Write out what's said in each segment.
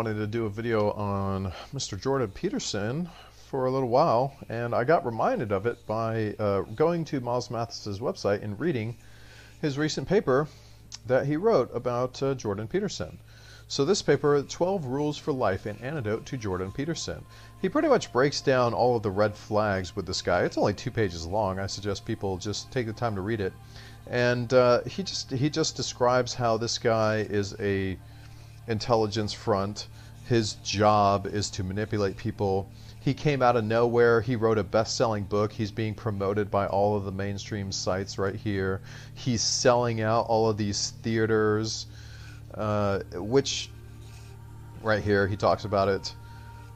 wanted to do a video on Mr. Jordan Peterson for a little while, and I got reminded of it by going to Miles Mathis's website and reading his recent paper that he wrote about Jordan Peterson. So this paper, 12 Rules for Life, an Antidote to Jordan Peterson. He pretty much breaks down all of the red flags with this guy. It's only 2 pages long. I suggest people just take the time to read it. And he just describes how this guy is a intelligence front. His job is to manipulate people. He came out of nowhere. He wrote a best-selling book. He's being promoted by all of the mainstream sites right here. He's selling out all of these theaters, which right here he talks about it.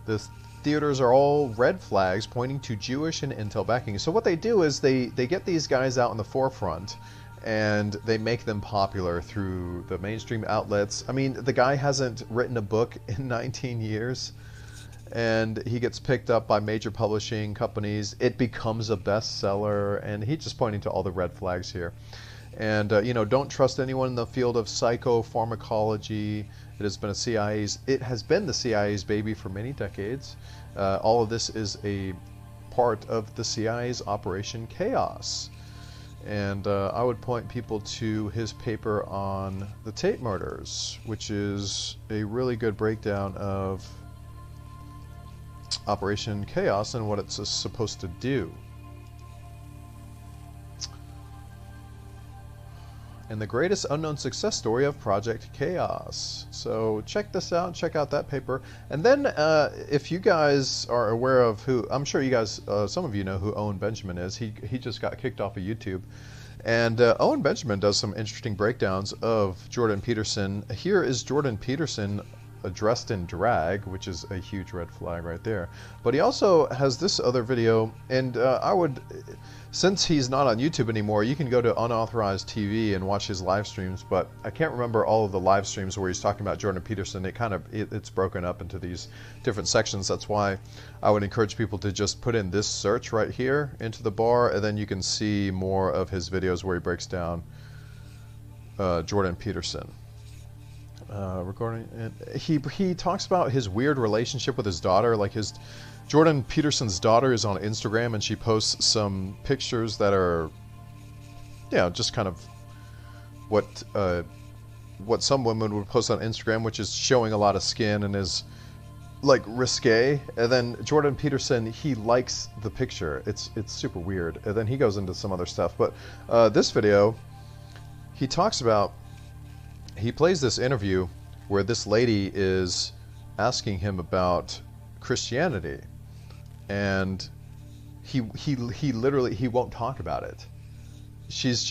The theaters are all red flags pointing to Jewish and intel backing. So what they do is they get these guys out in the forefront and they make them popular through the mainstream outlets. I mean, the guy hasn't written a book in 19 years, and he gets picked up by major publishing companies. It becomes a bestseller, and he's just pointing to all the red flags here. And you know, don't trust anyone in the field of psychopharmacology. It has been the CIA's baby for many decades. All of this is a part of the CIA's Operation Chaos. And I would point people to his paper on the Tate murders, which is a really good breakdown of Operation Chaos and what it's supposed to do. And the greatest unknown success story of Project Chaos. So check this out, check out that paper. And then if you guys are aware of who, I'm sure you guys, some of you know who Owen Benjamin is. He just got kicked off of YouTube. And Owen Benjamin does some interesting breakdowns of Jordan Peterson. Here is Jordan Peterson dressed in drag, which is a huge red flag right there. But he also has this other video, and I would, since he's not on YouTube anymore, you can go to unauthorized TV and watch his live streams, but I can't remember all of the live streams where he's talking about Jordan Peterson. It's broken up into these different sections. That's why I would encourage people to just put in this search right here into the bar, and then you can see more of his videos where he breaks down Jordan Peterson. He talks about his weird relationship with his daughter. Like Jordan Peterson's daughter is on Instagram, and she posts some pictures that are, just kind of what some women would post on Instagram, which is showing a lot of skin and is like risque. And then Jordan Peterson, he likes the picture. It's super weird. And then he goes into some other stuff. But this video, he talks about. He plays this interview where this lady is asking him about Christianity, and he literally won't talk about it. She's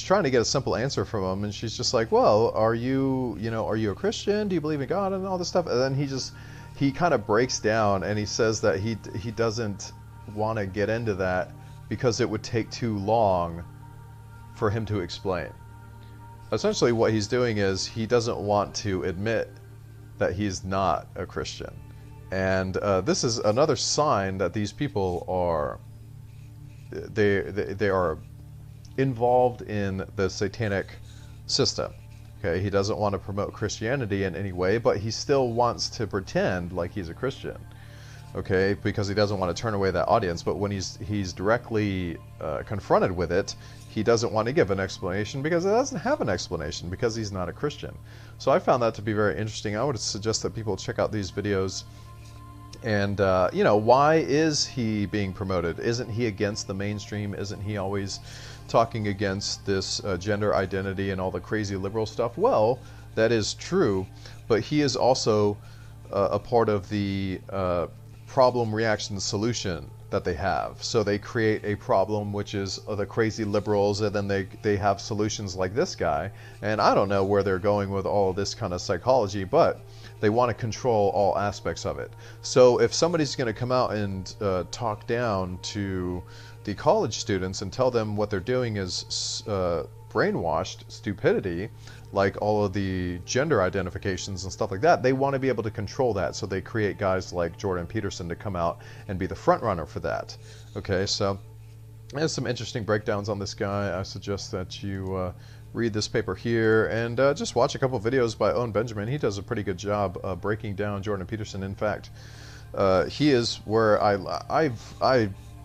trying to get a simple answer from him, and she's just like, well, are you a Christian? Do you believe in God and all this stuff? And then he kind of breaks down, and he says that he doesn't want to get into that because it would take too long for him to explain. Essentially what he's doing is he doesn't want to admit that he's not a Christian. And this is another sign that these people are they are involved in the satanic system. Okay, he doesn't want to promote Christianity in any way, but he still wants to pretend like he's a Christian. Okay, because he doesn't want to turn away that audience. But when he's directly confronted with it, he doesn't want to give an explanation because it doesn't have an explanation because he's not a Christian. So I found that to be very interesting. I would suggest that people check out these videos. And why is he being promoted? Isn't he against the mainstream? Isn't he always talking against this gender identity and all the crazy liberal stuff? Well, that is true, but he is also a part of the problem, reaction, solution that they have. So they create a problem, which is the crazy liberals, and then they have solutions like this guy. And I don't know where they're going with all of this kind of psychology, but they want to control all aspects of it. So if somebody's going to come out and talk down to the college students and tell them what they're doing is brainwashed stupidity, like all of the gender identifications and stuff like that, they want to be able to control that. So they create guys like Jordan Peterson to come out and be the front runner for that. Okay, so there's some interesting breakdowns on this guy. I suggest that you read this paper here and just watch a couple videos by Owen Benjamin. He does a pretty good job breaking down Jordan Peterson. In fact, he is where I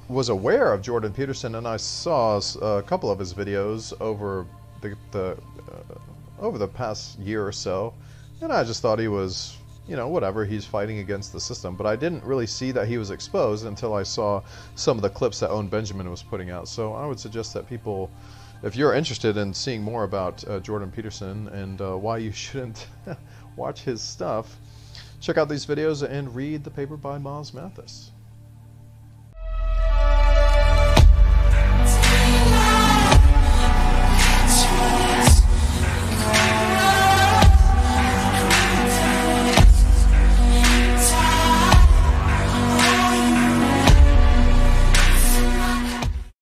was aware of Jordan Peterson, and I saw a couple of his videos over the past year or so, and I just thought he was, you know, whatever, he's fighting against the system. But I didn't really see that he was exposed until I saw some of the clips that Owen Benjamin was putting out. So I would suggest that people, if you're interested in seeing more about Jordan Peterson and why you shouldn't watch his stuff, check out these videos and read the paper by Miles Mathis.